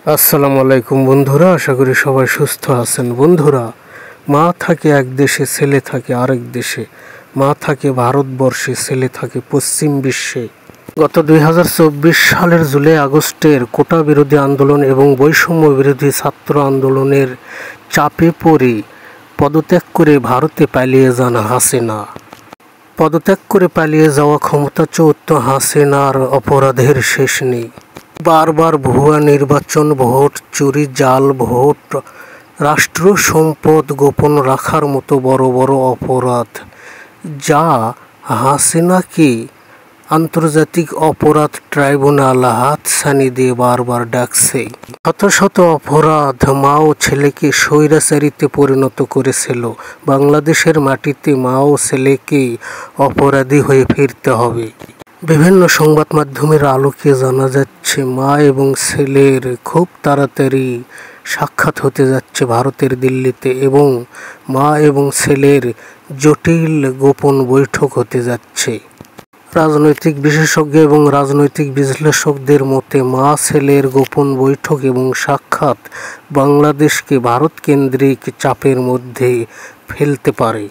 আসসালামু আলাইকুম বন্ধুরা, আশা করি সবাই সুস্থ আছেন। বন্ধুরা, মা থাকে এক দেশে, ছেলে থাকে আরেক দেশে। মা থাকে ভারতবর্ষে, ছেলে থাকে পশ্চিম বিশ্বে। গত 2024 সালের জুলাই আগস্টের কোটা বিরোধী আন্দোলন এবং বৈষম্য বিরোধী ছাত্র আন্দোলনের চাপে পড়ে পদত্যাগ করে ভারতে পালিয়ে যান হাসিনা। পদত্যাগ করে পালিয়ে যাওয়া ক্ষমতাচ্যুত হাসিনার অপরাধের শেষ নেই। বারবার ভুয়া নির্বাচন, ভোট চুরি, জাল ভোট, রাষ্ট্র সম্পদ গোপন রাখার মতো বড় বড় অপরাধ, যা হাসিনাকে আন্তর্জাতিক অপরাধ ট্রাইব্যুনাল হাতছানি দিয়ে বারবার ডাকছে। শত শত অপরাধ মা ও ছেলেকে স্বৈরাচারীতে পরিণত করেছিল। বাংলাদেশের মাটিতে মা ও ছেলেকে অপরাধী হয়ে ফিরতে হবে। বিভিন্ন সংবাদ মাধ্যমের আলোকে জানা যাচ্ছে, মা এবং ছেলের খুব তাড়াতাড়ি সাক্ষাৎ হতে যাচ্ছে ভারতের দিল্লিতে এবং মা এবং ছেলের জটিল গোপন বৈঠক হতে যাচ্ছে। রাজনৈতিক বিশেষজ্ঞ এবং রাজনৈতিক বিশ্লেষকদের মতে, মা ছেলের গোপন বৈঠক এবং সাক্ষাৎ বাংলাদেশকে ভারত কেন্দ্রিক চাপের মধ্যে ফেলতে পারে।